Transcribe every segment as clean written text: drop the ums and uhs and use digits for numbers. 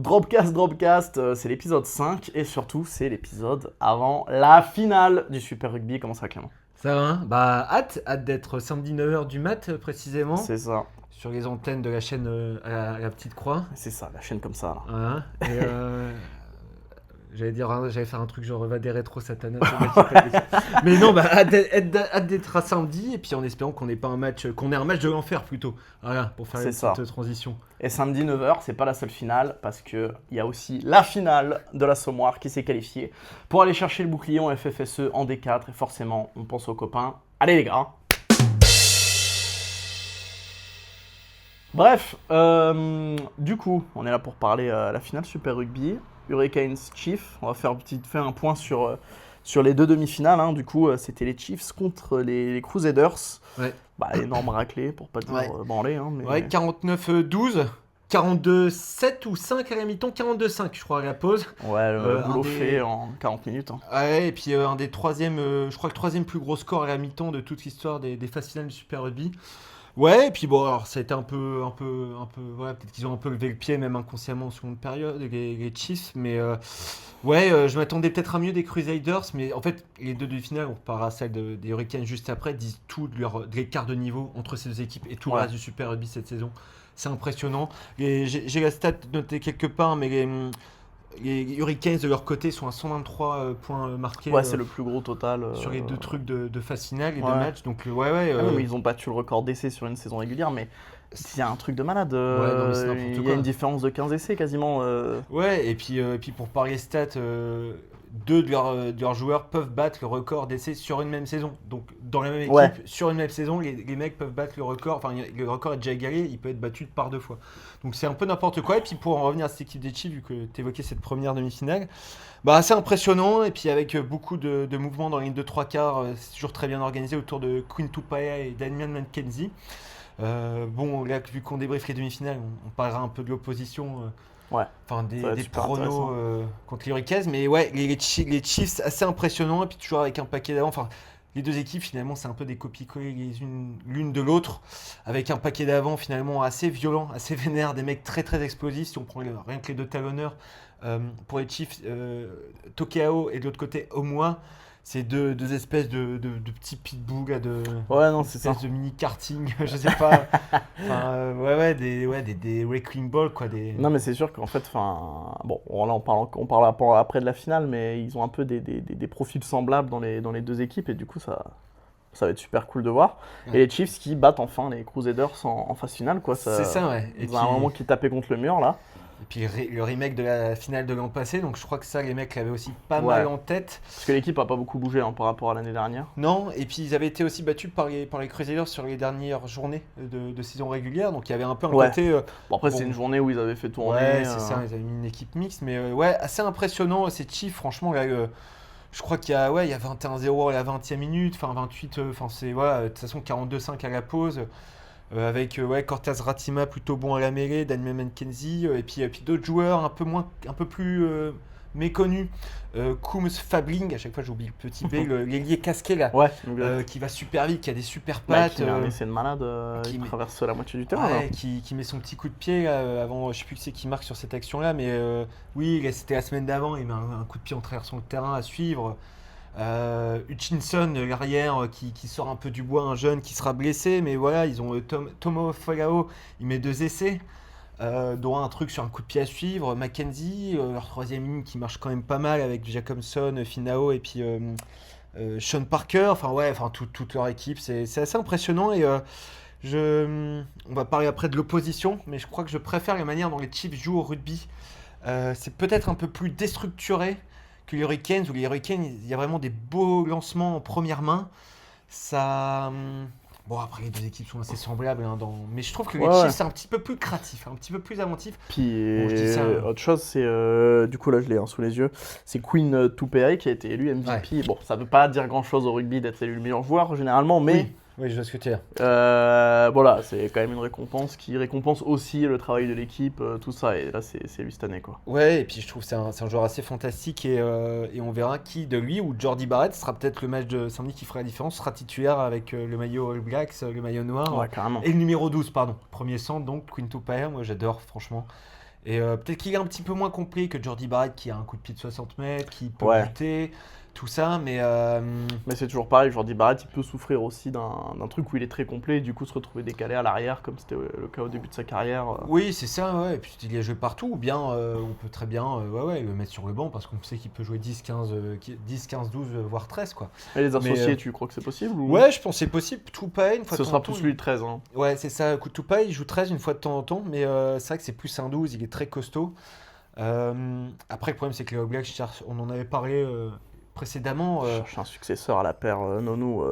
Dropcast, c'est l'épisode 5 et surtout c'est l'épisode avant la finale du Super Rugby. Comment ça va, Clément? Ça va, hein. Bah hâte d'être samedi 9h du mat précisément. C'est ça, Sur les antennes de la chaîne à la Petite Croix. c'est ça, la chaîne comme ça là. Voilà. Et j'allais faire un truc genre va des rétro satanas. Mais non, bah hâte d'être à samedi et puis en espérant qu'on ait un match de l'enfer plutôt. Voilà, pour faire C'est une ça. petite transition. Et samedi 9h, c'est pas la seule finale parce qu'il y a aussi la finale de la Sommoire qui s'est qualifiée pour aller chercher le bouclier en FFSE en D4 et forcément on pense aux copains. Allez les gars. Bref, du coup, on est là pour parler la finale Super Rugby, Hurricanes Chiefs. On va faire un point sur les deux demi-finales. Hein. Du coup, c'était les Chiefs contre les Crusaders. Ouais. Bah, énorme raclée pour pas dire branlé. Hein, mais... Ouais, 49-12. 42-7 ou 5 à la mi-temps, 42-5 je crois à la pause. Ouais, le boulot fait en 40 minutes. Hein. Ouais, et puis un des troisièmes, je crois que le troisième plus gros score à la mi-temps de toute l'histoire des phases finales du Super Rugby. Ouais, et puis bon, alors ça a été un peu, voilà, peut-être qu'ils ont un peu levé le pied, même inconsciemment en seconde période, les Chiefs, mais je m'attendais peut-être à mieux des Crusaders, mais en fait, les deux demi-finales, on reparlera à celle des Hurricanes juste après, disent tout de l'écart de niveau entre ces deux équipes et tout le reste du Super Rugby cette saison. C'est impressionnant. J'ai la stat notée quelque part, mais les Hurricanes de leur côté sont à 123 points marqués. Ouais, c'est le plus gros total. Sur les deux trucs de phase finale, les deux Ouais. matchs. Donc, mais ils ont battu le record d'essais sur une saison régulière, mais il y a un truc de malade. non, mais c'est n'importe Il y quoi. a une différence de 15 essais quasiment. Ouais, et puis pour parler stats, deux de leurs joueurs peuvent battre le record d'essais sur une même saison. Donc dans la même équipe, sur une même saison, les mecs peuvent battre le record. Enfin, le record est déjà égalé, il peut être battu par 2 fois. Donc c'est un peu n'importe quoi. Et puis pour en revenir à cette équipe des Chiefs, vu que tu évoquais cette première demi-finale, bah assez impressionnant. Et puis avec beaucoup de mouvements dans les 2-3 quarts, c'est toujours très bien organisé autour de Quinn Tupaea et Damian McKenzie. Bon, là, vu qu'on débriefe les demi-finales, on parlera un peu de l'opposition. Enfin, des pronos contre les Hurricanes, mais ouais, les Chiefs assez impressionnants et puis toujours avec un paquet d'avant. Enfin, les deux équipes finalement, c'est un peu des copies-collées l'une de l'autre, avec un paquet d'avant finalement assez violent, assez vénère, des mecs très très explosifs. Si on prend rien que les deux talonneurs, pour les Chiefs, Tokeao et de l'autre côté Omwa. C'est deux espèces de petits pitbulls là, c'est ça. de mini karting, je sais pas. Enfin, des wrecking balls quoi. Non, mais c'est sûr qu'en fait, bon, là on parle après de la finale, mais ils ont un peu des profils semblables dans les deux équipes et du coup ça va être super cool de voir. Ouais. Et les Chiefs qui battent enfin les Crusaders en phase finale, quoi. C'est ça, ouais. Et puis, un moment qui tapait contre le mur là. Et puis le remake de la finale de l'an passé, donc je crois que ça, les mecs l'avaient aussi pas mal en tête. Parce que l'équipe a pas beaucoup bougé par rapport à l'année dernière. Non, et puis ils avaient été aussi battus par les Crusaders sur les dernières journées de saison régulière, donc il y avait un peu un côté... Bon, après, c'est une journée où ils avaient fait tourner. Ouais, c'est ça, ils avaient mis une équipe mixte, mais assez impressionnant, ces Chiefs, franchement, là, je crois qu'il y a 21-0 à la 20e minute, enfin 28, c'est, de toute façon 42-5 à la pause. Avec Cortez Ratima plutôt bon à la mêlée, Daniel McKenzie, et puis d'autres joueurs un peu plus méconnus. Coombs Fabling, à chaque fois j'oublie le petit B, l'ailier casqué là, qui va super vite, qui a des super pattes. Qui met un essai de malade, qui traverse la moitié du terrain. Qui met son petit coup de pied avant, je sais plus qui c'est qui marque sur cette action là, mais c'était la semaine d'avant, il met un coup de pied en traversant le terrain à suivre. Hutchinson, l'arrière qui sort un peu du bois, un jeune qui sera blessé, mais voilà, ils ont Tomo Fogao, il met 2 essais, dont un truc sur un coup de pied à suivre. Mackenzie, leur troisième ligne qui marche quand même pas mal avec Jacobson, Finao et puis Sean Parker, toute leur équipe, c'est assez impressionnant et on va parler après de l'opposition, mais je crois que je préfère la manière dont les Chiefs jouent au rugby. C'est peut-être un peu plus déstructuré que les Hurricanes, où les Hurricanes, il y a vraiment des beaux lancements en première main. Ça... Bon, après, les deux équipes sont assez semblables, mais je trouve que les Chiefs, c'est un petit peu plus créatif, un petit peu plus inventif. Puis, autre chose, c'est... du coup, là, je l'ai sous les yeux. C'est Quinn Tupaea qui a été élu MVP. Ouais. Bon, ça veut pas dire grand-chose au rugby d'être élu le meilleur joueur, généralement, mais... Oui, je vois ce que tu veux dire. Voilà, c'est quand même une récompense qui récompense aussi le travail de l'équipe, tout ça, et là c'est lui cette année, quoi. Ouais, et puis je trouve que c'est un joueur assez fantastique et on verra qui de lui ou Jordy Barrett sera peut-être le match de samedi qui fera la différence, sera titulaire avec le maillot All Blacks, le maillot noir, carrément. Et le numéro 12, pardon. Premier centre, donc Quinn Tupaea, moi j'adore franchement. Et peut-être qu'il est un petit peu moins complet que Jordy Barrett qui a un coup de pied de 60 mètres, qui peut Ouais. buter, tout ça, mais Mais c'est toujours pareil, Jordi Barrett, il peut souffrir aussi d'un truc où il est très complet et du coup se retrouver décalé à l'arrière, comme c'était le cas au début de sa carrière. oui, c'est ça, ouais. Et puis il y a joué partout, ou bien on peut très bien le mettre sur le banc parce qu'on sait qu'il peut jouer 10, 15, 12, voire 13, quoi. Et les associés, Mais, tu crois que c'est possible ou... Ouais, je pense que c'est possible. Tupai, une fois Ce de temps sera en temps. plus lui le 13. Hein. Ouais, c'est ça. Tupai, il joue 13 une fois de temps en temps, mais c'est vrai que c'est plus un 12, il est très costaud. Après, le problème, c'est que les All Blacks, on en avait parlé précédemment. Je cherche un successeur à la paire Nonou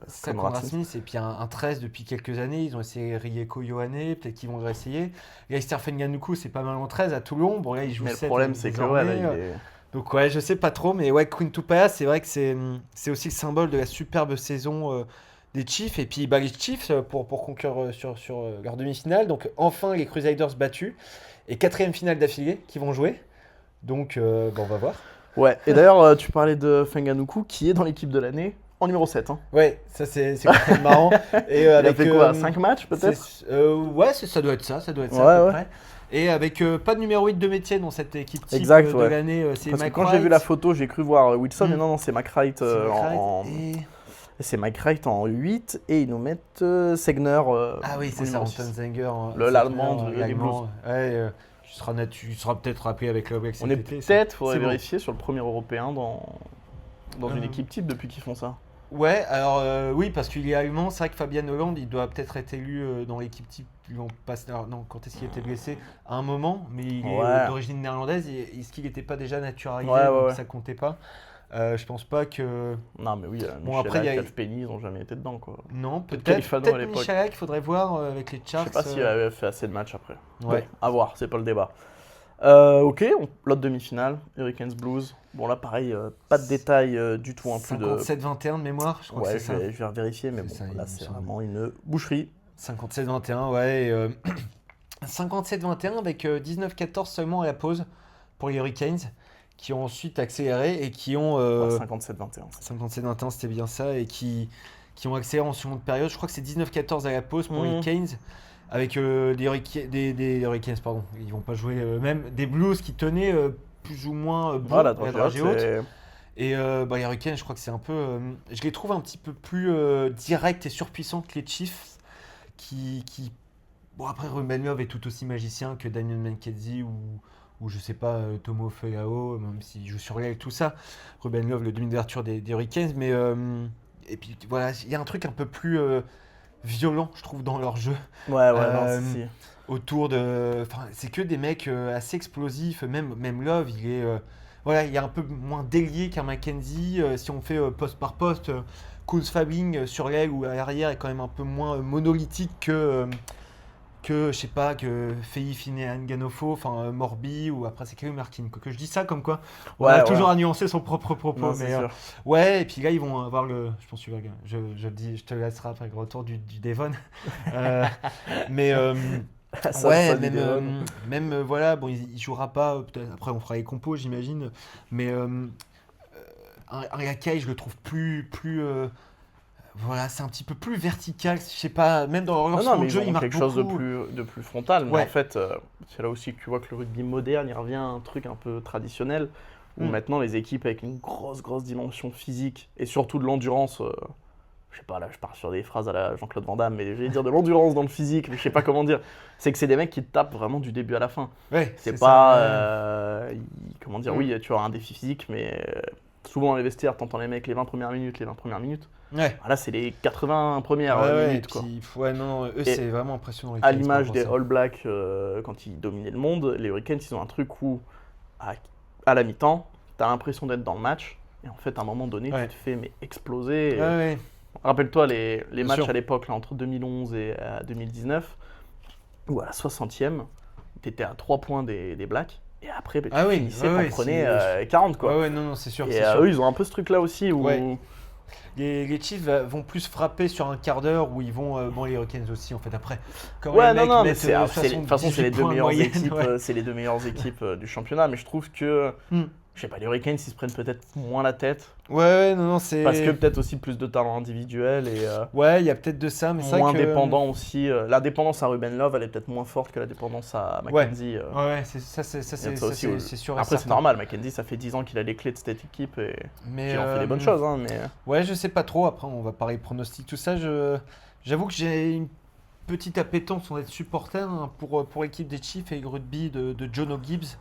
C'est ça, Conrad Conrad Smith. Smith, et puis un 13 depuis quelques années. Ils ont essayé Rieko Ioane, peut-être qu'ils vont le réessayer. Leister Fenganuku, c'est pas mal en 13 à Toulon. Bon, là, il joue Mais le 7 problème, c'est que ouais, là, il est... Donc, ouais, je sais pas trop, mais ouais, Quinn Tupaia, c'est vrai que c'est aussi le symbole de la superbe saison des Chiefs. Et puis, les Chiefs, pour conclure sur leur demi-finale. Donc, enfin, les Crusaders battus. Et 4e finale d'affilée qui vont jouer. Donc, on va voir. Ouais, et d'ailleurs, tu parlais de Fenganuku, qui est dans l'équipe de l'année en numéro 7. Hein. Ouais, ça c'est quand même marrant. Et, il a fait quoi 5 matchs peut-être ouais, ça doit être ça, à peu près. Et avec pas de numéro 8 de métier dans cette équipe type exact, de l'année, c'est Parce que Mike quand Wright. j'ai vu la photo, j'ai cru voir Wilson, mais non, c'est Mike Wright c'est Mike Wright en 8, et ils nous mettent Segner Ah oui, c'est ça, Anton Zenger. L'Allemand des Blues. Ouais, tu seras peut-être rappelé avec le Wex. On est peut-être, faudrait vérifier, sur le premier européen dans une équipe type depuis qu'ils font ça. Ouais, alors oui, parce qu'il est allemand, c'est vrai que Fabian Hollande, il doit peut-être être élu dans l'équipe type. Non, quand est-ce qu'il était blessé à un moment, mais il est d'origine néerlandaise. Est-ce qu'il n'était pas déjà naturalisé, donc ça comptait pas. Je pense pas que. Non, mais oui, bon, après, il y a Penny, ils n'ont jamais été dedans, quoi. Non, peut-être Michalak, il faudrait voir avec les Sharks. Je sais pas s'il avait fait assez de matchs après. Ouais. Bon, à voir, c'est pas le débat. Ok, l'autre demi-finale, Hurricanes Blues. Bon, là, pareil, pas de détails du tout. 57-21 de mémoire, je crois que c'est ça. Je vais vérifier, mais bon, là, c'est vraiment une boucherie. 57-21, ouais. 57-21 avec 19-14 seulement à la pause pour les Hurricanes, qui ont ensuite accéléré et qui ont... 57-21. 57-21, c'était bien ça, et qui ont accéléré en seconde période. Je crois que c'est 19-14 à la pause pour les Canes. Avec des Hurricanes, pardon, ils vont pas jouer même des Blues qui tenaient plus ou moins bon la dragée haute. Et les Hurricanes, je crois que c'est un peu, je les trouve un petit peu plus directs et surpuissants que les Chiefs, bon après Ruben Love est tout aussi magicien que Daniel Mankezzi ou je sais pas Tomo Feao, même s'il joue sur l'aile et tout ça. Ruben Love, le demi-d'ouverture des Hurricanes, mais et puis voilà, il y a un truc un peu plus violent, je trouve, dans leur jeu. Ouais, non, si. Autour de... Enfin, c'est que des mecs assez explosifs. Même Love, il est... il est un peu moins délié qu'un Mackenzie. Si on fait poste par poste, Koos Fabing sur l'aile ou à l'arrière est quand même un peu moins monolithique que je sais pas, que Fei Finean Ganofo, enfin Morbi, ou après c'est Kyle Markin. Que je dis ça comme quoi, on a toujours à nuancer son propre propos. Non, mais ouais, et puis là ils vont avoir le... Je pense que je le dis, je te laisserai après le retour du Devon. Mais... même voilà, bon, il jouera pas, peut-être après on fera les compos, j'imagine, mais un Yakai, je le trouve plus voilà, c'est un petit peu plus vertical, je sais pas, même dans leur lancement de jeu, il marque quelque chose de plus frontal, mais en fait, c'est là aussi que tu vois que le rugby moderne, il revient à un truc un peu traditionnel, où maintenant les équipes avec une grosse dimension physique, et surtout de l'endurance, je sais pas, là je pars sur des phrases à la Jean-Claude Van Damme, mais j'allais dire de l'endurance dans le physique, mais je sais pas comment dire, c'est que c'est des mecs qui te tapent vraiment du début à la fin. Ouais, c'est pas, comment dire, oui, tu as un défi physique, mais souvent dans les vestiaires, t'entends les mecs les 20 premières minutes. Ouais. Là, c'est les 80 premières minutes. Puis, eux, c'est vraiment impressionnant. À l'image des All Blacks, quand ils dominaient le monde, les Hurricanes, ils ont un truc où, à la mi-temps, t'as l'impression d'être dans le match, et en fait, à un moment donné, tu te fais exploser. Rappelle-toi les matchs à l'époque, là, entre 2011 et 2019, où à la 60e, t'étais à 3 points des Blacks. Et après, tu finissais, t'en prenais 40, quoi. Non, c'est sûr. Et eux, ils ont un peu ce truc-là aussi où... Les Chiefs vont plus frapper sur un quart d'heure où ils vont... les Hurricanes aussi, en fait, après. Mais de toute façon, c'est les deux meilleures équipes du championnat. Mais je trouve que Je sais pas, les Hurricanes, ils se prennent peut-être moins la tête. Ouais, non, c'est... Parce que peut-être aussi plus de talent individuel et Ouais, il y a peut-être de ça, mais c'est moins vrai que... dépendant aussi. La dépendance à Ruben Love, elle est peut-être moins forte que la dépendance à McKenzie. Ouais, c'est sûr et Après, c'est certain. normal, McKenzie, ça fait 10 ans qu'il a les clés de cette équipe et Mais, qu'il en fait des bonnes choses. Hein, mais... Ouais, je sais pas trop. Après, on va parler pronostic, tout ça. J'avoue que j'ai une petite appétence sans être supporter hein, pour l'équipe des Chiefs et le rugby de Jono Gibbs.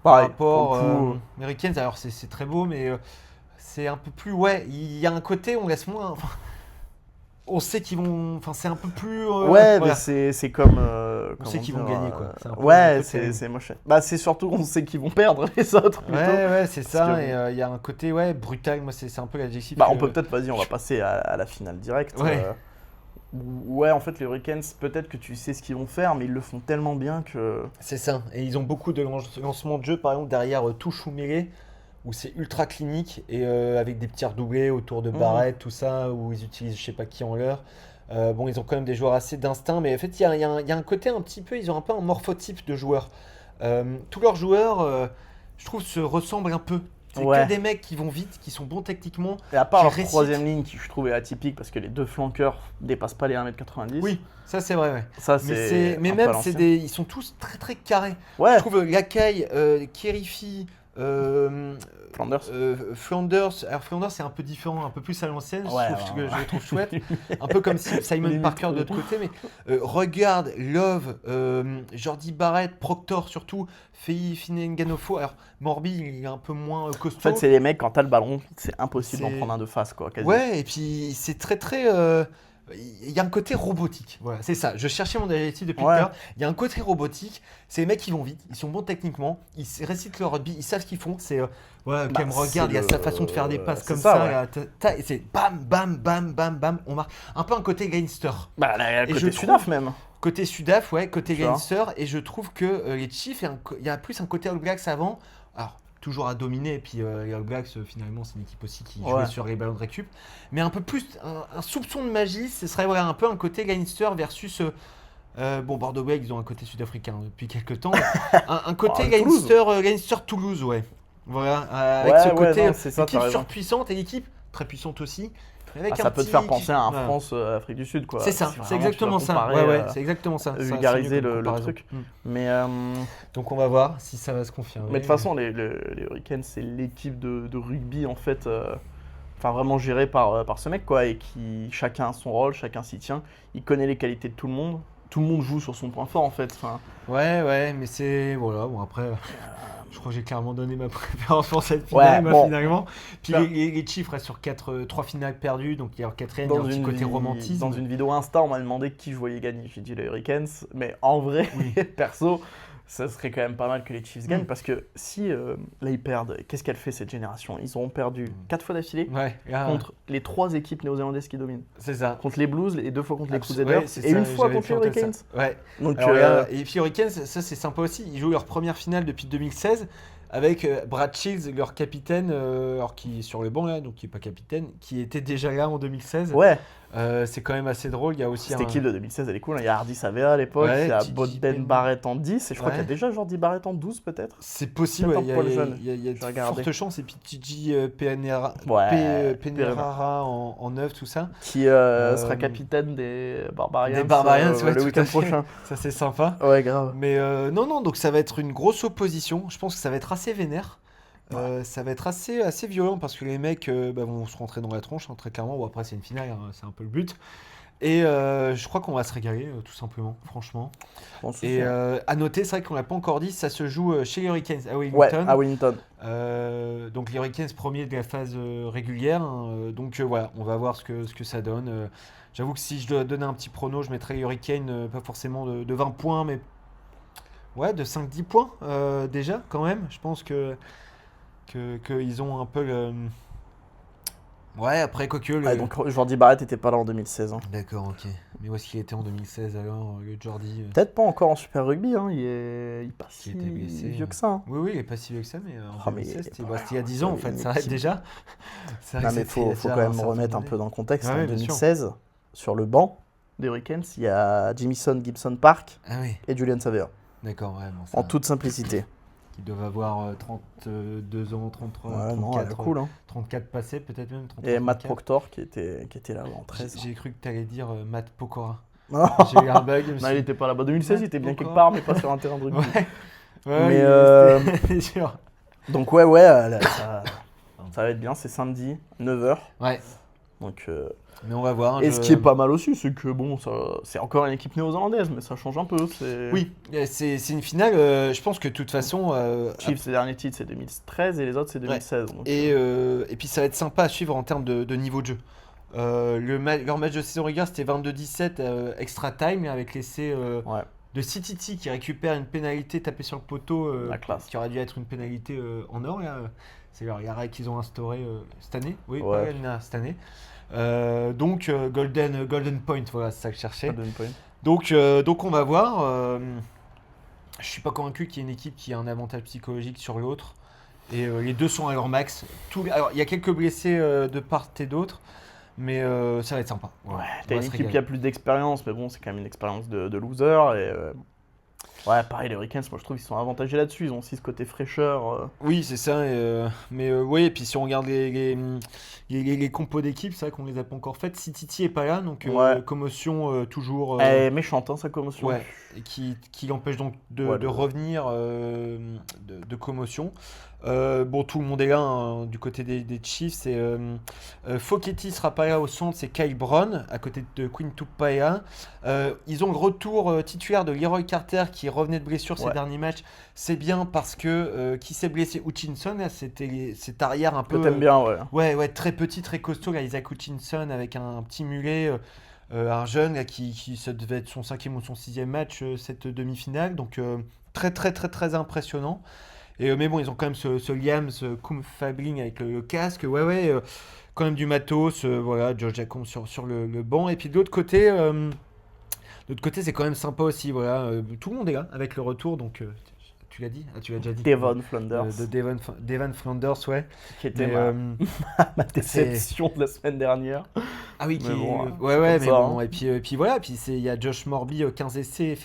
Par Pareil, rapport pour le coup, Hurricanes, alors c'est très beau, mais c'est un peu plus. Ouais, il y a un côté, on laisse moins. Enfin, on sait qu'ils vont. Enfin, c'est un peu plus. ouais, voilà. mais c'est comme. On sait qu'ils vont gagner, quoi. C'est un peu- un Ouais, peu c'est terrible. moche. Bah, c'est surtout qu'on sait qu'ils vont perdre les autres plutôt. Ouais, c'est Parce ça. que- Et il y a un côté, ouais, brutal. Moi, c'est un peu l'adjectif. Bah, on que- peut peut-être, vas-y, on va passer à la finale directe. Ouais. Ouais, en fait, les Hurricanes, peut-être que tu sais ce qu'ils vont faire, mais ils le font tellement bien que. C'est ça. Et ils ont beaucoup de lancements de jeu, par exemple, derrière touche ou mêlée, où c'est ultra clinique, et avec des petits redoublés autour de Barrett, tout ça, où ils utilisent je sais pas qui en leur. Bon, ils ont quand même des joueurs assez d'instinct, mais en fait, il y a un côté un petit peu, ils ont un peu un morphotype de joueurs. Tous leurs joueurs, je trouve, se ressemblent un peu. C'est Ouais. que des mecs qui vont vite, qui sont bons techniquement. Et à part Qui leur récitent. troisième ligne, qui je trouvais atypique, parce que les deux flanqueurs dépassent pas les 1m90. Oui, ça c'est vrai, ouais. Ça, Mais un peu même, à l'ancienne. ils sont tous très très carrés. Ouais, Je trouve Lacaille, Kirifi, Flanders. Flanders. Alors Flanders c'est un peu différent, un peu plus à l'ancienne, Ouais, je le trouve chouette. Un peu comme Simon Limite. Parker de l'autre côté, mais regarde, Love, Jordi Barrett, Proctor surtout, Fei Finenganofo. Alors Morbi il est un peu moins En costaud. fait, c'est les mecs, quand t'as le ballon, c'est impossible d'en C'est- prendre un de face, quoi, quasi. Ouais, et puis c'est très très. Il y a un côté robotique. Voilà, c'est ça. Je cherchais mon adjectif depuis tout Ouais. à l'heure. Il y a un côté robotique. C'est les mecs qui vont vite, ils sont bons techniquement, ils récitent leur rugby, ils savent ce qu'ils font. C'est ouais, Bah, me regarde, il y a c'est sa le- façon de faire des passes c'est comme ça, ça. ouais. Là, et c'est bam, bam, bam, bam, bam. On marque un peu un côté gangster. Bah, là, Et côté je Sudaf, trouve- même. Côté Sudaf, ouais, côté Tu vois. gangster. Et je trouve que les Chiefs, il y a plus un côté All Blacks avant. Alors, toujours à dominer. Et puis les All Blacks, finalement, c'est une équipe aussi qui jouait Ouais. sur les ballons de récup. Mais un peu plus, un soupçon de magie. Ce serait voilà, un peu un côté gangster versus. Bon, Bordeaux Blake, ils ont un côté sud-africain depuis quelques temps. un côté Ah, Toulouse. gangster Toulouse, ouais. Voilà, avec Ouais, ce ouais, côté non, c'est ça, équipe t'as raison. surpuissante et l'équipe très puissante aussi. Avec Ah, un ça peut te petit- faire penser à un voilà. France-Afrique du Sud, quoi. C'est ça, Si c'est vraiment tu exactement dois ça. comparer, Ouais, c'est exactement ça. vulgariser C'est mieux comme le comparaison. truc. Mm. Mais Donc on va voir si ça va se confirmer. de toute façon, les Hurricanes, c'est l'équipe de rugby, en fait, enfin vraiment gérée par ce mec, quoi, et qui, chacun a son rôle, chacun s'y tient. Il connaît les qualités de tout le monde. Tout le monde joue sur son point fort, en fait. Enfin, Ouais, mais c'est. Voilà, bon après. Je crois que j'ai clairement donné ma préférence pour cette finale, Ouais, moi, bon. finalement. Puis Là. les chiffres restent sur 3 finales perdues, donc il y a leur quatrième, il y a un petit côté romantisme. dans une vidéo Insta, on m'a demandé qui je voyais gagner. J'ai dit les Hurricanes, mais en vrai, perso, ça serait quand même pas mal que les Chiefs gagnent, parce que si là ils perdent, qu'est-ce qu'elle fait cette génération? Ils auront perdu 4 fois d'affilée Ouais, là, contre les 3 équipes néo-zélandaises qui dominent. c'est ça. Contre les Blues et 2 fois contre les Ouais, Crusaders c'est et ça, une fois j'avais contre les fait en tête Hurricanes. ça. Ouais. Donc Alors, et puis Hurricanes, ça c'est sympa aussi. Ils jouent leur première finale depuis 2016 avec Brad Shields, leur capitaine, alors qui est sur le banc là, donc qui est pas capitaine, qui était déjà là en 2016. ouais, C'est quand même assez drôle. Il y a aussi cette équipe de 2016 elle est cool. Il y a Hardy Savea à l'époque, Ouais, il y a Tiki Bodden Ben- Barrett en 10 et je crois Ouais. qu'il y a déjà Jordi Barrett en 12 peut-être. C'est possible, Peut-être ouais, un poil jeune. il y a Je vais de regarder. fortes chances. Et puis Tiji Penerara en 9, tout ça. Qui sera capitaine des Barbarians, Des Barbarians, ouais, le tout week-end à fait. prochain. Ça c'est sympa. Ouais, grave. Mais non, donc ça va être une grosse opposition. Je pense que ça va être assez vénère. Ça va être assez violent parce que les mecs vont se rentrer dans la tronche, hein, très clairement. Bon, après, c'est une finale, hein, c'est un peu le but. Et je crois qu'on va se régaler, tout simplement, franchement. Bon, c'est Et sûr. à noter, c'est vrai qu'on l'a pas encore dit, ça se joue chez les Hurricanes à Ouais, Wellington. à Wellington. Donc les Hurricanes premiers de la phase régulière. Hein, donc voilà, on va voir ce que ça donne. J'avoue que si je dois donner un petit prono, je mettrais les Hurricanes, pas forcément de 20 points, mais ouais, de 5-10 points déjà, quand même. Je pense qu'ils ont un peu le... Ouais, après, quoique... Ouais, donc Jordi Barrett était pas là en 2016. Hein. D'accord, ok. Mais où est-ce qu'il était en 2016 alors, le Jordi Peut-être pas encore en Super Rugby, hein. Il est pas si était blessé. vieux que ça. Hein. Oui, il est pas si vieux que ça, mais en Ah, mais 2016, il est c'était pas- c'était il y a 10 ans en fait, il est ça arrête petit. déjà. C'est vrai Non, que mais c'était faut déjà quand même un certain remettre un délai. peu dans le contexte. Ouais, En bien sûr. 2016, sur le banc des Hurricanes, il y a Jamison Gibson Park Ah oui, et Julian Savea. d'accord, ouais. Bon, En ça- toute simplicité. qui doivent avoir 32 ans, 33, Ouais, non, elle est 34, cool. Hein. 34 passés, peut-être même 33, Et Matt 34. Proctor qui était là en 13. J'ai cru que tu allais dire Matt Pokora. Non, J'ai eu un bug. Je me non, suis il dit, était pas là-bas. 2016, il était bien Matt quelque Pokora. part, mais pas sur un terrain de rugby. Ouais, Mais c'était sûr. donc ouais, là, ça va être bien, c'est samedi, 9h. Ouais, Donc, mais on va voir. et ce qui est pas mal aussi, c'est que bon, c'est encore une équipe néo-zélandaise, mais ça change un peu. Oui, c'est une finale. Je pense que de toute façon. Chiefs, ses derniers titres, c'est 2013 et les autres, c'est 2016. Donc, Et puis ça va être sympa à suivre en termes de niveau de jeu. Leur match de saison régulière, c'était 22-17 extra time avec l'essai ouais, de CTT qui récupère une pénalité tapée sur le poteau la classe. qui aurait dû être une pénalité en or. Là. C'est leur arrêt qu'ils ont instauré cette année. Oui, Ouais. pas Elna, cette année. Donc Golden Point, voilà, c'est ça que je cherchais. Golden Point. Donc on va voir. Je suis pas convaincu qu'il y ait une équipe qui a un avantage psychologique sur l'autre. Et les deux sont à leur max. Alors il y a quelques blessés de part et d'autre. Mais ça va être sympa. Voilà. Ouais, On t'as va une se équipe régaler. qui a plus d'expérience, mais bon, c'est quand même une expérience de loser. Et ouais, pareil, les Hurricanes, moi je trouve qu'ils sont avantagés là-dessus. Ils ont aussi ce côté fraîcheur. Oui, c'est ça. Mais oui, et puis si on regarde les compos d'équipe, c'est vrai qu'on les a pas encore faites. Si Titi est pas là, donc Ouais. commotion toujours. Elle est méchante, hein, sa commotion. Ouais, et qui l'empêche donc de Ouais, revenir de commotion. Bon, tout le monde est là hein, du côté des Chiefs. Foketti sera pas là au centre, c'est Kyle Brown à côté de Quinn Tupaea. Ils ont le retour titulaire de Leroy Carter qui revenait de blessure ces Ouais. derniers matchs. C'est bien parce que qui s'est blessé Hutchinson, là, c'était cet arrière un Que peu. t'aimes bien, ouais. Ouais, très petit, très costaud, là, Isaac Hutchinson avec un petit mulet. Un jeune là, qui ça devait être son 5e ou son 6e match cette demi-finale, donc très très très très impressionnant. Mais bon, ils ont quand même ce Liam, ce Fabling avec le casque, quand même du matos, voilà, Josh Jacobs sur le banc. Et puis de l'autre côté, c'est quand même sympa aussi, voilà, tout le monde est là avec le retour, donc tu l'as dit, tu l'as déjà dit. Devon Flanders, De Devon Flanders, ouais. qui était Mais, ma déception de la semaine dernière. Ah oui, Mais bon, ouais, comme mais ça, bon, hein. et puis voilà, puis il y a Josh Morby 15 essais,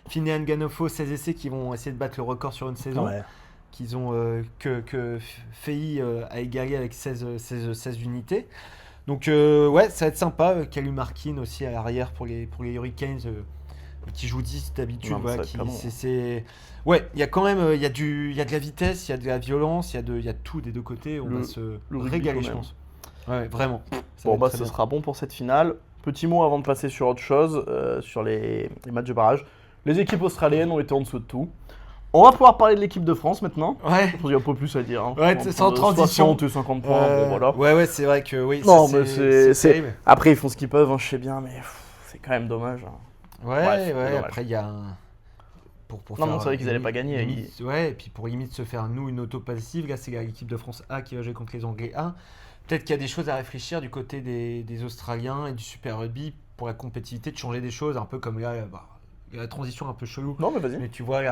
Finean Ganofo 16 essais qui vont essayer de battre le record sur une saison, Ouais. qu'ils ont que Fei a égalé avec 16 unités. Donc ouais, ça va être sympa, Kalu Markin aussi à l'arrière pour les Hurricanes qui joue 10 d'habitude, Non, mais voilà, ça va être canon. ouais, il y a quand même il y a de la vitesse, il y a de la violence, il y a tout des deux côtés, on va se le rugby, régaler quand je même. pense. Ouais, vraiment. Ça va Bon, être bah, très ce bien. sera bon pour cette finale. Petit mot avant de passer sur autre chose, sur les matchs de barrage. Les équipes australiennes ont été en dessous de tout. On va pouvoir parler de l'équipe de France maintenant. Ouais. Je pense qu'il n'y a pas plus à dire. Hein. Ouais, Entre sans transition. 60 et 50 points, bon voilà. Ouais, c'est vrai que oui. Non, ça, mais c'est- terrible. Après, ils font ce qu'ils peuvent, hein, je sais bien, mais c'est quand même dommage. Hein. Ouais, Bref, c'est ouais. dommage. Après, il y a un. Pour Non, faire c'est vrai qu'ils allaient limite- pas gagner, limite- Ouais, et puis pour limite se faire nous une auto passive, là c'est l'équipe de France A qui va jouer contre les Anglais A. Peut-être qu'il y a des choses à réfléchir du côté des Australiens et du Super Rugby pour la compétitivité, de changer des choses, un peu comme là, il y a la transition un peu chelou. Non, mais vas-y. Mais tu vois,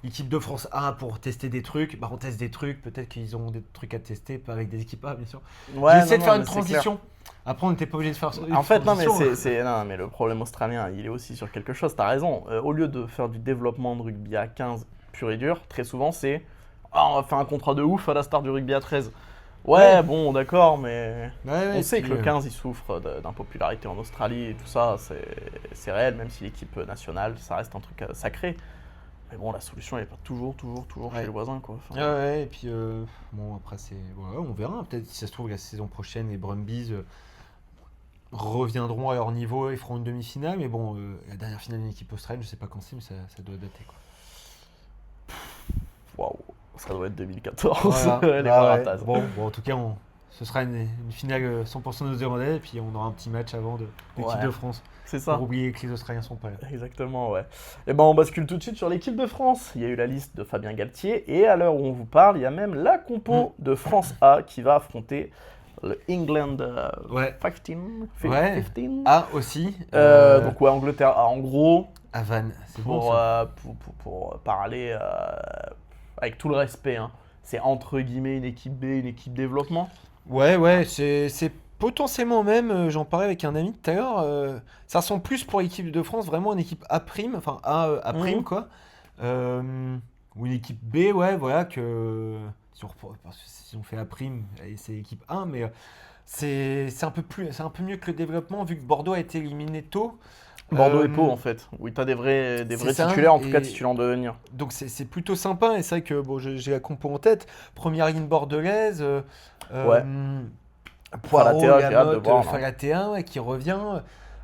l'équipe de France A pour tester des trucs, on teste des trucs, peut-être qu'ils ont des trucs à tester, pas avec des équipes A bien sûr. Ouais, J'ai essayé non, de faire non, une mais c'est clair. transition. Après, on n'était pas obligé de faire une En fait, non, mais transition. non, mais le problème australien, il est aussi sur quelque chose. T'as raison. Au lieu de faire du développement de rugby à 15 pur et dur, très souvent c'est on va faire un contrat de ouf à la star du rugby à 13. Ouais, bon, d'accord, mais on sait que le 15 il souffre d'impopularité en Australie et tout ça, c'est réel, même si l'équipe nationale, ça reste un truc sacré. Mais bon, la solution elle est pas toujours Ouais. chez le voisin, quoi. Enfin, Ouais, et puis bon, après, voilà, on verra. Peut-être si ça se trouve, la saison prochaine, les Brumbies reviendront à leur niveau et feront une demi-finale. Mais bon, la dernière finale d'une équipe australienne, je sais pas quand c'est, mais ça doit dater. Quoi. waouh, ça doit être 2014. Voilà. Les Ah ouais. Waratahs. Bon, en tout cas, ce sera une finale 100% néo-zélandaise et puis on aura un petit match avant de l'équipe Ouais. de France. C'est ça. Pour oublier que les Australiens sont pas là. Exactement, ouais. Et ben on bascule tout de suite sur l'équipe de France. Il y a eu la liste de Fabien Galtier et à l'heure où on vous parle, il y a même la compo de France A qui va affronter le England Ouais. 15. Ouais. 15. Ah, aussi. Donc ouais, Angleterre A en gros, à Vannes, c'est bon pour, ça. pour parler avec tout le respect, hein, c'est entre guillemets une équipe B, une équipe développement. Ouais, c'est potentiellement même, j'en parlais avec un ami tout à l'heure, ça ressemble plus pour l'équipe de France, vraiment une équipe A', enfin A', Mhm. quoi. ou une équipe B, ouais, voilà, parce que si on fait la prime, et c'est équipe 1, mais c'est un peu mieux que le développement, vu que Bordeaux a été éliminé tôt. Bordeaux et Euh, Pau, en fait, où tu as des vrais c'est ça, titulaires, en tout cas et titulaires en devenir. donc c'est plutôt sympa, et c'est vrai que bon, j'ai la compo en tête. Première ligne bordelaise, Ouais, Poirot, Falatea, j'ai hâte de Lamotte, voir. Là. Falatea, ouais, qui revient.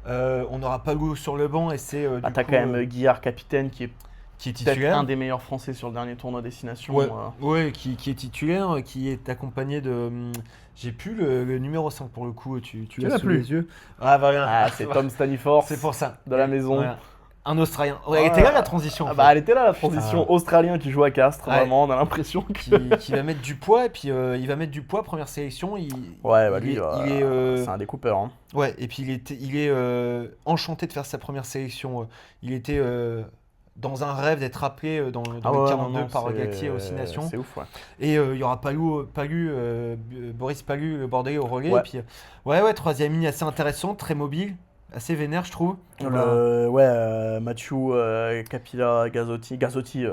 On n'aura pas Lou sur le banc, et c'est Bah, du t'as coup quand même Guillard, capitaine, qui est qui est peut-être un titulaire. des meilleurs Français sur le dernier tournoi destination. Ouais, ouais, qui est titulaire, qui est accompagné de. J'ai plus le numéro 5 pour le coup, tu Tu l'as l'as sous plus. les yeux. Ah, voilà. Ah, c'est Tom Staniforth C'est pour ça. de la maison. Voilà. Un Australien. Ouais, elle était là Voilà. la transition en Ah fait. bah, elle était là, la transition. Putain. Australien qui joue à Castres, Ouais. vraiment, on a l'impression que. Qui va mettre du poids, et puis il va mettre du poids, première sélection. Ouais, bah il lui, est, il est, c'est un découpeur. Hein. ouais, et puis il est enchanté de faire sa première sélection. Il était dans un rêve d'être appelé dans Ah le ouais, 42 par Galtier aux 6 Nations. c'est ouf, ouais. Et il y aura Boris Palus, le Bordelais au relais. Ouais. Et puis, ouais, troisième ligne assez intéressante, très mobile, assez vénère, je trouve. Mathieu, Capilla, Gazzotti, Gazzotti et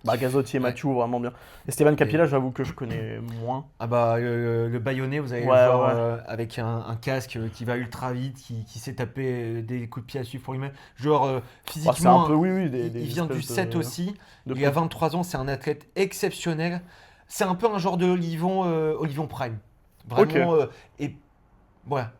Ouais. Mathieu, vraiment bien. Esteban Et- Capilla, j'avoue que je connais moins. Ah bah, le Bayonnais, vous allez le Ouais, voir ouais. avec un casque qui va ultra vite, qui s'est tapé des coups de pied à suivre pour lui-même. Genre, Bah, physiquement, c'est un peu, oui, il des vient du espèces 7 aussi. de Il a 23 ans, c'est un athlète exceptionnel. C'est un peu un genre de Olivon Prime. Vraiment. Et voilà.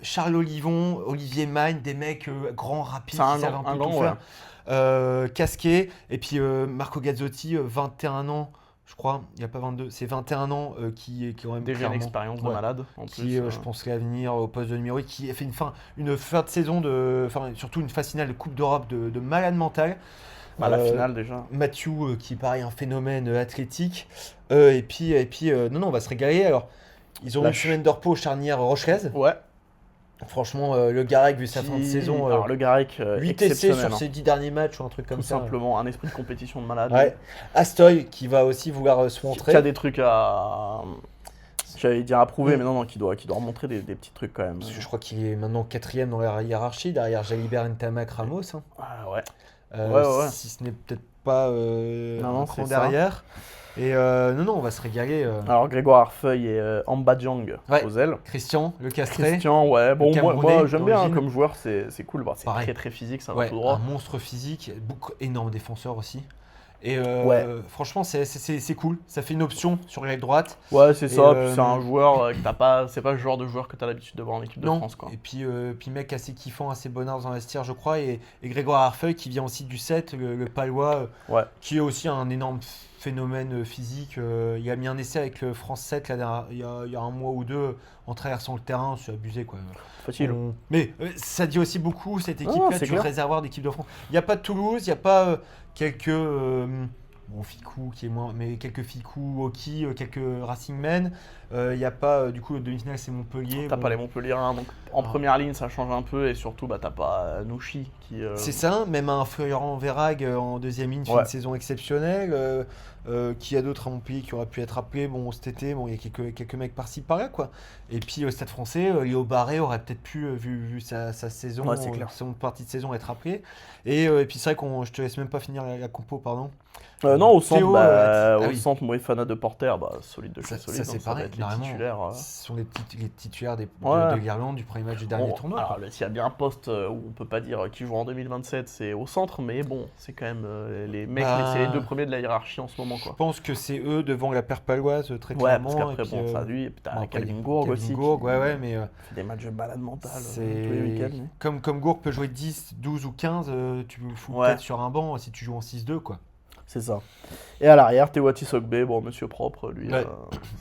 Charles Olivon, Olivier Magne, des mecs grands, rapides, C'est un qui savent gant, un peu tout ouais. faire. Casqué. Et puis Marco Gazzotti, 21 ans, je crois. Il n'y a pas 22, c'est 21 ans qui est quand même Déjà une clairement. expérience de Ouais. malade, en Qui plus. est, je pense, l'avenir au poste de numéro 8, qui a fait une fin de saison, enfin, surtout une phase finale de Coupe d'Europe de malade mental. Bah, la Euh, finale, déjà. Mathieu, qui est pareil, un phénomène athlétique. Et puis non, on va se régaler. Alors, ils ont La une semaine de repos charnière rochelaise. Ouais. Franchement, le Garec, vu sa fin de saison, Alors, le Garec, 8 essais exceptionnel. sur Hein. ses 10 derniers matchs ou un truc comme Tout ça. simplement, un esprit de compétition de malade. Ouais. Astoy, qui va aussi vouloir se Qui montrer. a des trucs à. J'allais dire à prouver, Mm. mais non, qui doit remontrer des petits trucs quand même. Parce que je crois qu'il est maintenant 4ème dans la hiérarchie, derrière Jalibert Ntamak Ramos. Hein. Ah ouais. Ouais. Si ce n'est peut-être pas Non, un cran c'est ça. derrière. Et non, on va se régaler. Alors, Grégoire Arfeuil et Ambadjang Ouais. aux ailes. Christian, le castré. Christian, ouais. Bon, Camerounais moi j'aime bien hein, d'origine. comme joueur, c'est cool. Bah, c'est Pareil. très très physique, ça Ouais, va tout droit. un monstre physique, énorme défenseur aussi. Et Ouais. franchement, c'est cool. Ça fait une option sur l'aile droite. Ouais, c'est Et, ça. Puis c'est un joueur que t'as pas. C'est pas le genre de joueur que t'as l'habitude de voir en équipe de Non. France, quoi. Et puis mec assez kiffant, assez bonheur dans le vestiaire, je crois. Et Grégoire Arfeuil qui vient aussi du 7, le Palois, Ouais. qui est aussi un énorme phénomène physique. Il a mis un essai avec le France 7 il y a un mois ou deux en traversant le terrain. C'est abusé, quoi. Facile. Mais ça dit aussi beaucoup, cette Non, équipe-là, c'est du clair. réservoir d'équipe de France. Il n'y a pas de Toulouse, il n'y a pas quelques. Bon, Ficou qui est moins. Mais quelques Ficou, Oki, quelques Racing Men. Il n'y a pas. Du coup, le demi-finale, c'est Montpellier. T'as Bon, pas les Montpelliérains, donc en Ah. première ligne ça change un peu et surtout bah t'as pas Nouchi qui. C'est ça, même un Florian Verhaeg en deuxième ligne fait Ouais. une saison exceptionnelle. Qui a d'autres à Montpellier qui auraient pu être appelés bon, cet été. Bon, il y a quelques mecs par-ci par-là, quoi. Et puis, Stade français, Léo Barré aurait peut-être pu, vu sa saison, Ouais, c'est clair. son partie de saison, être appelé. Et puis, c'est vrai je te laisse même pas finir la compo, pardon. Non, au centre, Théo, au oui. centre Moefana de Porter, bah solide de chez Ça, solide. c'est donc ça va pareil, être les carrément. titulaires. Ce sont les titulaires Ouais. de l'Irlande du premier match du dernier Bon, tournoi. alors, quoi. s'il y a bien un poste où on peut pas dire qui joue en 2027, c'est au centre, mais bon, c'est quand même les mecs, Bah. c'est les deux premiers de la hiérarchie en ce moment, Je quoi. pense que c'est eux devant la paire paloise, très Ouais, clairement. parce qu'après, et puis, bon, ça lui, et puis t'as bon, après, Calvin Gourg aussi. Calvin Gourg, qui ouais, mais fait des matchs de balade mentale tous les c'est week-ends. lui. comme Gourg peut jouer 10, 12 ou 15, tu le fous Ouais. peut-être sur un banc si tu joues en 6-2, quoi. C'est ça. Et à l'arrière, Tewati Sogbe, bon, monsieur propre, lui. Ouais. Ça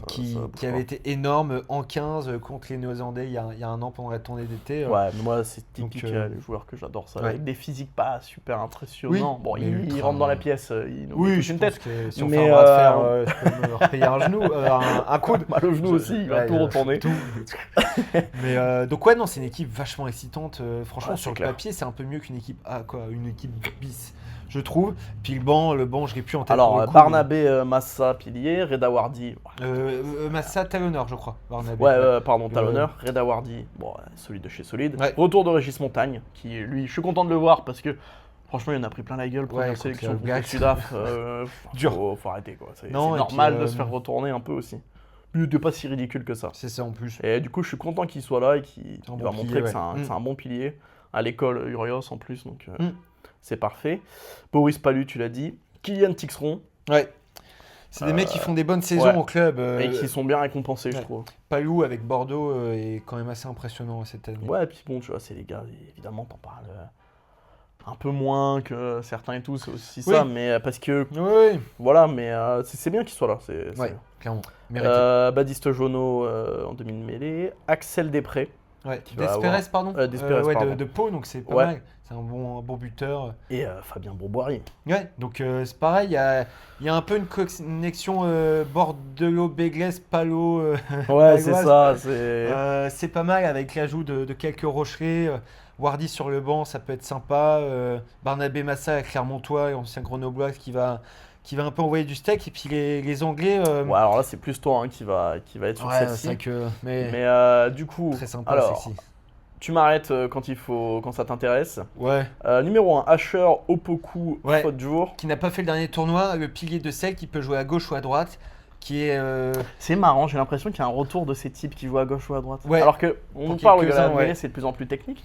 Qui bouge avait pas. été énorme en 15 contre les Néo-Zélandais il y a un an pendant la tournée d'été. Ouais, mais moi, c'est Donc, typique, les joueurs que j'adore ça. ouais. Avec des physiques pas super impressionnants. Oui, bon, mais il ultra, rentre dans la pièce, il nous Oui, touche je une pense tête. que si on Mais, fait un bras de fer, je peux me repayer un genou, un coude. Mal au genou aussi, il va Ouais, tout retourner. tout. Mais donc ouais, non, c'est une équipe vachement excitante. Franchement, Ouais, sur c'est le clair. papier, c'est un peu mieux qu'une équipe A, quoi, une équipe bis, je trouve. Puis le banc, je l'ai plus en tête. pour Alors, le coup, Barnabé, Massa, pilier, Reda Wardi. Massa Talonneur, je crois. Barnabé. Ouais, pardon, talonneur. Reda Wardi, bon, solide de chez solide. Ouais. Retour de Régis Montagne, qui lui, je suis content de le voir parce que Franchement, il en a pris plein la gueule, première contre sélection les All contre le Blacks. Sudaf. Dur. Faut arrêter quoi. C'est Non, et normal puis, de se faire retourner un peu aussi. Il n'était pas si ridicule que ça. C'est ça en plus. Et du coup, je suis content qu'il soit là et qu'il C'est un va bon montrer pilier, que ouais. c'est un bon pilier. À l'école Urios en plus, donc Mm. c'est parfait. Boris Pallu, tu l'as dit. Kylian Tixeron. Ouais. C'est des mecs qui font des bonnes saisons ouais. au club. Et qui sont bien récompensés, je ouais. trouve. Palou avec Bordeaux est quand même assez impressionnant cette année. Ouais, et puis bon, tu vois, c'est les gars, évidemment, t'en parles un peu moins que certains et tout, c'est aussi ça, mais parce que, Oui. voilà, mais c'est bien qu'il soit là. Ouais, clairement. Mérité. Baptiste Jonot en demi-mêlée. Axel Després. Ouais. va Desperes, avoir- pardon. Desperes, ouais, pardon. de Pau, donc c'est pas Ouais. mal. C'est un bon buteur. Et Fabien Bourboirie. Ouais, donc c'est pareil, il y a un peu une connexion Bordelot-Bégles, Palo. Ouais, c'est Paloise. ça. C'est pas mal avec l'ajout de quelques rocherets. Wardy sur le banc, ça peut être sympa. Barnabé Massa, Clermontois, ancien Grenoblois, qui va un peu envoyer du steak. Et puis les Anglais. Ouais, alors là, c'est plus toi hein, qui va être sur ouais, c'est celle-ci. vrai que. Mais Du coup, très sympa, alors, sexy. tu m'arrêtes quand ça t'intéresse. Ouais. Numéro 1, Asher Opoku, Ouais. faute jour. Qui n'a pas fait le dernier tournoi, le pilier de sel qui peut jouer à gauche ou à droite. Qui est. C'est marrant, j'ai l'impression qu'il y a un retour de ces types qui jouent à gauche ou à droite. Ouais. Alors que on Pour parle que quelques-uns, la mêlée ouais. c'est de plus en plus technique.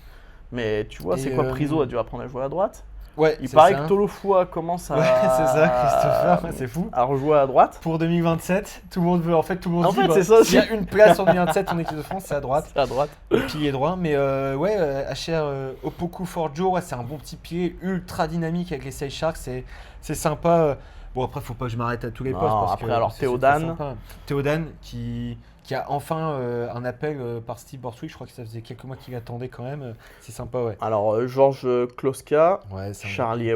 Mais tu vois, Et, c'est quoi Priso a dû apprendre à jouer à droite. Ouais, Il c'est paraît ça. que Tolofua commence à. Ouais, c'est ça, Christopher, c'est fou. À rejouer à droite. Pour 2027, tout le monde veut. En fait, tout le monde En dit fait, bah, c'est ça s'il y a aussi. une place en 2027 en équipe de France, c'est à droite. C'est à droite. Le pilier droit. Mais ouais, HR Opoku Forjo, ouais, c'est un bon petit pilier ultra dynamique avec les Sale Sharks. C'est sympa. Bon, après, faut pas que je m'arrête à tous les Non, postes. Parce après, que alors, c'est Théodane. très sympa. Théodane qui a enfin un appel par Steve Borthwick. Je crois que ça faisait quelques mois qu'il attendait quand même. C'est sympa, ouais. Alors, Georges Kloska, Ouais, c'est un- Charlie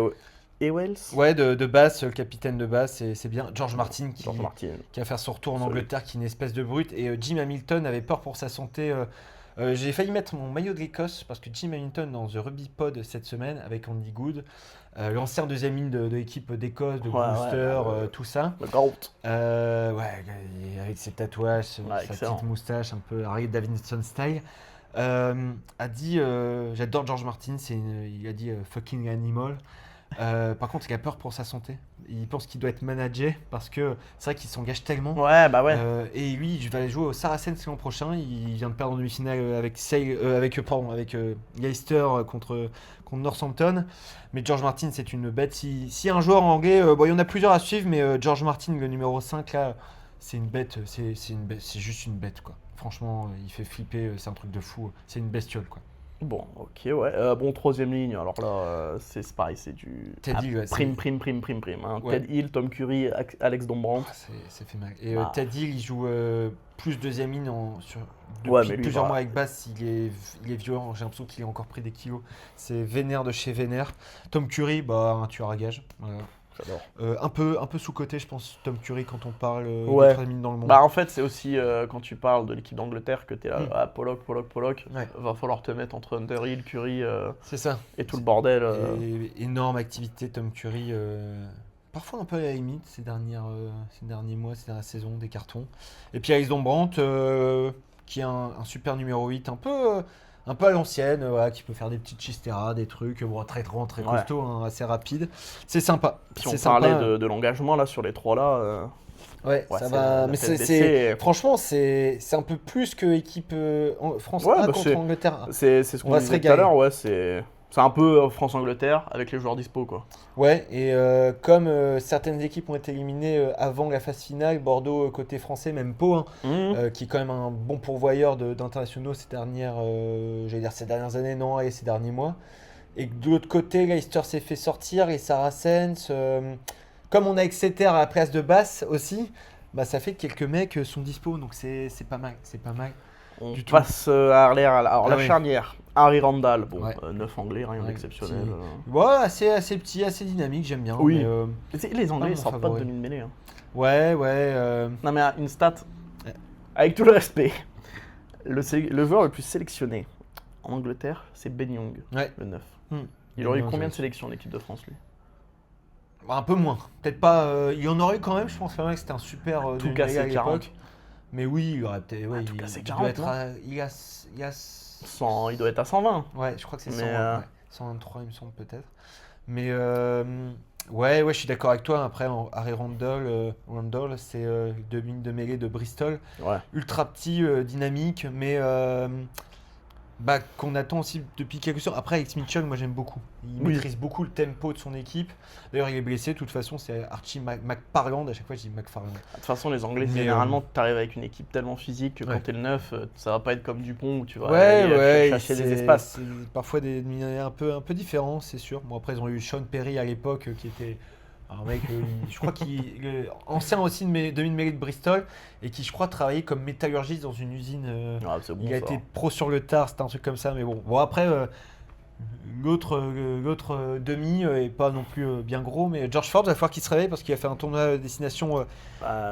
Ewells. Ouais, de Basse, le capitaine de Basse, c'est bien. George Martin Georges Martin. qui va faire son retour en Solide. Angleterre, qui est une espèce de brute. Et Jim Hamilton avait peur pour sa santé. J'ai failli mettre mon maillot de l'Écosse parce que Jim Hamilton dans The Rugby Pod cette semaine avec Andy Good, l'ancien deuxième ligne de l'équipe d'Écosse, de Brewster, tout ça. Le Goat. Ouais, avec ses tatouages, sa excellent. petite moustache, un peu Harry Davidson style. A dit, j'adore George Martin, il a dit fucking animal. Par contre, il a peur pour sa santé. Il pense qu'il doit être managé parce que c'est vrai qu'il s'engage tellement. Ouais, bah ouais. Et lui, il va aller jouer au Saracens l'an prochain. Il vient de perdre en demi-finale avec Leicester contre Northampton. Mais George Martin, c'est une bête. Si un joueur anglais, bon, il y en a plusieurs à suivre, mais George Martin, le numéro 5, là, c'est une bête. C'est juste une bête, quoi. Franchement, il fait flipper. C'est un truc de fou. C'est une bestiole, quoi. Bon, ok, ouais. Bon, troisième ligne, alors là, c'est pareil, c'est du. Ted Hill, ouais, prime. Hein. Ouais. Ted Hill, Tom Curry, Alex Dombrandt. C'est fait mal. Et Ah. Ted Hill, il joue plus deuxième ligne depuis Ouais, mais lui, plusieurs bah. mois avec Basse. Il est violent. J'ai l'impression qu'il a encore pris des kilos. C'est vénère de chez vénère. Tom Curry, bah, un tueur à gage. Voilà. J'adore. Un peu sous-coté, je pense, Tom Curry, quand on parle Ouais. des troisième lignes dans le monde. Bah en fait c'est aussi quand tu parles de l'équipe d'Angleterre que t'es là, Mm. Pollock, Ouais. va falloir te mettre entre Underhill, Curry C'est ça. et tout le bordel. Et énorme activité, Tom Curry. Parfois un peu à la limite ces derniers mois, ces dernières saisons, des cartons. Et puis Alex Dombrandt, qui est un super numéro 8, un peu à l'ancienne, voilà, qui peut faire des petites chisteras, des trucs, bon, très grand, très Ouais. costaud, hein, assez rapide. C'est sympa. Si on C'est parlait sympa. de l'engagement là sur les trois là, Ouais, ouais, ça c'est va. la Mais tête c'est baissée. franchement, c'est un peu plus que équipe France Ouais, 1 bah, contre c'est- Angleterre. c'est ce On qu'on va se disait tout à régaler. l'heure, ouais, c'est un peu France-Angleterre avec les joueurs dispo quoi. Ouais, et comme certaines équipes ont été éliminées avant la phase finale, Bordeaux côté français, même Pau, hein, qui est quand même un bon pourvoyeur d'internationaux ces dernières années, non, et ces derniers mois. Et de l'autre côté, Leicester s'est fait sortir, les Saracens, comme on a Exeter à la place de Basse aussi, bah ça fait que quelques mecs sont dispo, donc c'est pas mal, c'est pas mal. On Du tout. passe à Arler, alors Ah la ouais. charnière, Harry Randall, bon, Ouais. 9 anglais, rien Ouais, d'exceptionnel. Ouais, assez petit, assez dynamique, j'aime bien. Oui. Mais, Les anglais mon ils sortent pas de favori. demi-mêlée. Hein. ouais. Non mais une stat, Ouais. avec tout le respect, le joueur le plus sélectionné en Angleterre, c'est Ben Young, Ouais. le 9. Hmm. Il aurait eu Ben Young, combien de ouais. sélections l'équipe de France lui? Un peu moins. Peut-être pas. Il y en aurait eu quand même, je pense pas mal que c'était un super Tout demi-mêlée casser, à 40. l'époque. Mais oui, il aurait peut-être. Ouais, tout casser, il 40, doit être non il a 100, il doit être à 120. ouais, je crois que c'est Mais, 100, ouais, 123, il me semble peut-être. Mais ouais, je suis d'accord avec toi. Après, Harry Randall, c'est deux lignes de mêlée de Bristol. Ouais. Ultra petit, dynamique, mais qu'on attend aussi depuis quelques temps. Après, Alex Mitchell, moi j'aime beaucoup. Il Oui. maîtrise beaucoup le tempo de son équipe. D'ailleurs, il est blessé. De toute façon, c'est Archie McFarland. À chaque fois, je dis McFarland. De toute façon, les Anglais, Mais, généralement, tu arrives avec une équipe tellement physique que ouais. quand t'es le 9, ça va pas être comme Dupont où tu vas Ouais, aller chercher des espaces. c'est parfois des millénaires un peu différents, c'est sûr. Bon, après, ils ont eu Sean Perry à l'époque, qui était un mec, je crois ancien aussi de demi-mêlée de Bristol, et qui, je crois, travaillait comme métallurgiste dans une usine. Ah, c'est bon, Il a ça. été pro sur le tard, c'était un truc comme ça, mais bon. Bon, après, l'autre demi est pas non plus bien gros, mais George Ford, il va falloir qu'il se réveille parce qu'il a fait un tournoi à destination.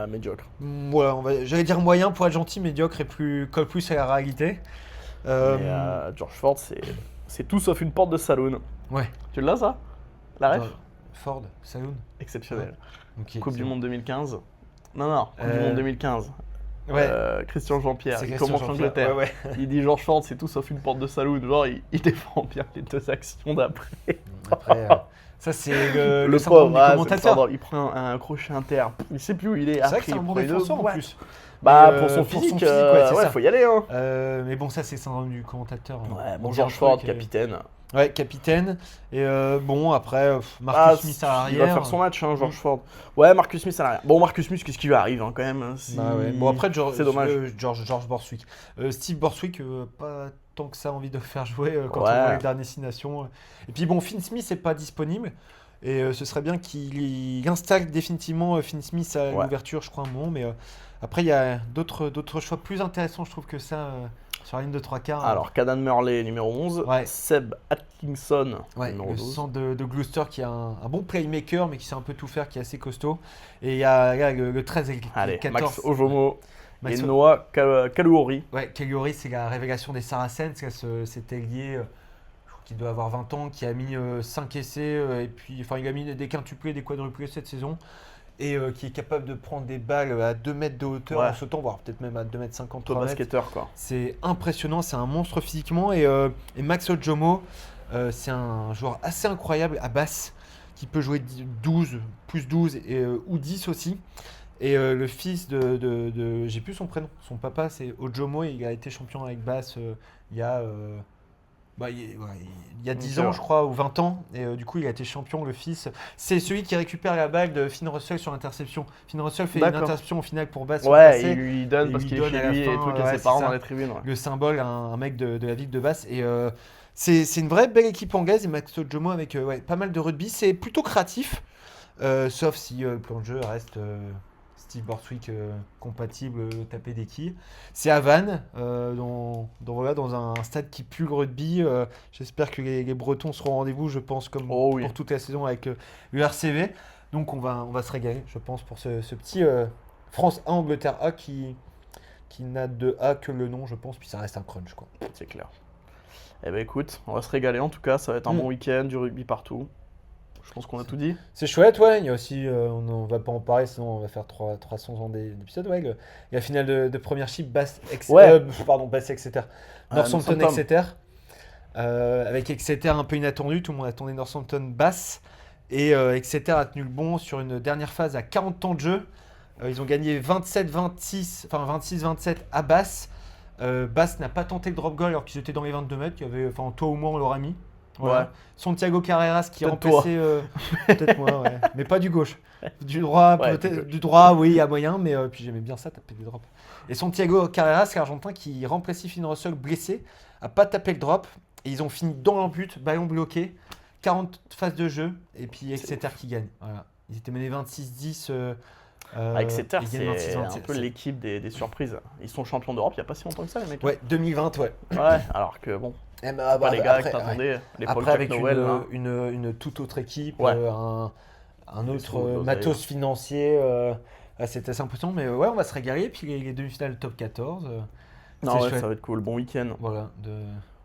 Médiocre. Voilà, j'allais dire moyen pour être gentil, médiocre et colle plus à la réalité. Euh, Mais George Ford, c'est tout sauf une porte de saloon. ouais. Tu l'as, ça? La ref? Ford, Saloon. Exceptionnel. Ok, Coupe c'est du bon. Monde 2015. Non, Coupe du Monde 2015. Ouais. Christian Jean-Pierre, C'est il Christian commence Jean-Pierre, l'Angleterre. ouais. Il dit George Ford, c'est tout sauf une porte de saloon. Genre, il défend bien les deux actions d'après. Après, ça c'est le pauvre, syndrome du c'est le commentateur. syndrome. Il prend un crochet inter. Il sait plus où il est. C'est vrai Après, que c'est un il bon prend une défenseur en boîte. plus. Bah, Mais, pour son physique, ouais, ça. faut y aller. Hein. Mais bon, ça c'est le syndrome du commentateur. Ouais, On bon, dit George un Ford, truc, capitaine. Ouais, capitaine. Et bon, après, Marcus Smith à l'arrière. Il va faire son match, hein, George Ford. Ouais, Marcus Smith à l'arrière. Bon, Marcus Smith, qu'est-ce qui lui arrive hein, quand même hein, Bah ouais. Bon, après, c'est dommage. George Borthwick. Steve Borthwick, pas tant que ça envie de le faire jouer quand on Ouais. voit les dernières destinations. Et puis bon, Finn Smith n'est pas disponible. Et ce serait bien qu'il installe définitivement Finn Smith à Ouais. l'ouverture, je crois, un moment. Mais après, il y a d'autres choix plus intéressants, je trouve, que ça sur la ligne de 3 quarts. Alors, Cadan Murley, numéro 11. Ouais. Seb Atkinson, Ouais, numéro le 12. centre de Gloucester qui est un bon playmaker, mais qui sait un peu tout faire, qui est assez costaud. Et il y a là, le 13 et le Allez, 14. Max Ojomo Max et O- Noah Kaluori. Ouais, Cagliari, c'est la révélation des Saracens. C'était lié, je crois qu'il doit avoir 20 ans, qui a mis 5 essais, et puis enfin, il a mis des quintuplés, des quadruplés cette saison, et qui est capable de prendre des balles à 2 mètres de hauteur Ouais. en sautant, voire peut-être même à 2 mètres 50, Top 3 mètres. basketteur, quoi. C'est impressionnant, c'est un monstre physiquement. Et Max Ojomo, c'est un joueur assez incroyable à basse, qui peut jouer 12, plus 12 ou 10 aussi. Et le fils j'ai plus son prénom, son papa c'est Ojomo, et il a été champion avec basse il y a, il y a 10 Ok, ans ouais. je crois, ou 20 ans. Et du coup il a été champion, le fils. C'est celui qui récupère la balle de Finn Russell sur l'interception. Finn Russell fait une D'accord. interception au final pour basse. sur le Ouais, passé. il lui donne Et parce il qu'il est donne à chez la lui et fin, tout, et ouais, ses c'est parents ça. dans les tribunes. Ouais. Le symbole, un mec de la ville de Basse. Et c'est une vraie belle équipe anglaise. Et Max Ojomo avec pas mal de rugby. C'est plutôt créatif, sauf si le plan de jeu reste Steve Borthwick compatible, taper des quilles. C'est à Vannes, dans un stade qui pue le rugby. J'espère que les Bretons seront au rendez-vous, je pense, comme Oh oui. pour toute la saison avec le RCV. Donc on va se régaler, je pense, pour ce petit France A, Angleterre A qui n'a de A que le nom, je pense, puis ça reste un crunch, quoi. C'est clair. Eh ben écoute, on va se régaler en tout cas, ça va être un Mm. bon week-end, du rugby partout. Je pense qu'on a tout dit. C'est chouette, ouais. Il y a aussi, on va pas en parler, sinon on va faire 300 ans d'épisodes. Ouais, il y a la finale de Premiership, Basse Exeter, Northampton Northampton. Exeter. Avec Exeter un peu inattendu, tout le monde attendait Northampton Basse. Et Exeter a tenu le bon sur une dernière phase à 40 temps de jeu. Ils ont gagné 27-26, enfin 26-27 à Basse. Basse n'a pas tenté le drop goal alors qu'ils étaient dans les 22 mètres. Toi ou moi, on l'aurait mis. Voilà. Ouais. Santiago Carreras qui Peut-être remplaçait. Peut-être moi, ouais. Mais pas du gauche. Du droit, Ouais, peut-être. Du droit, oui, il y a moyen, mais puis j'aimais bien ça, taper des drops. Et Santiago Carreras, l'Argentin, qui remplaçait Finn Russell blessé, a pas tapé le drop. Et ils ont fini dans leur but, ballon bloqué, 40 phases de jeu, et puis Exeter qui gagne. Voilà. Ils étaient menés 26-10. Exeter, ils gagnent c'est 26-27. un peu l'équipe des surprises. Ils sont champions d'Europe il n'y a pas si longtemps que ça, les mecs. Ouais, 2020, ouais. Ouais, alors que bon, pas les gars que t'attendais, les Paul Après, avec Jack Noël. là. une toute autre équipe, Ouais. un autre sont d'oseille. matos financier, c'était assez impressionnant. Mais ouais, on va se régaler. Puis les demi-finales top 14. Non, c'est ouais, chouette. ça va être cool. Bon week-end. Voilà,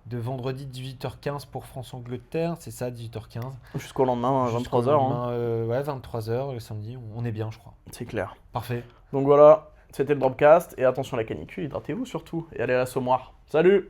de vendredi 18h15 pour France-Angleterre, c'est ça, 18h15. Jusqu'au lendemain, Jusqu'au 23h. Hein. lendemain, ouais, 23h le samedi, on est bien, je crois. C'est clair. Parfait. Donc voilà, c'était le Dropcast. Et attention à la canicule, hydratez-vous surtout. Et allez à la Sommoire. Salut!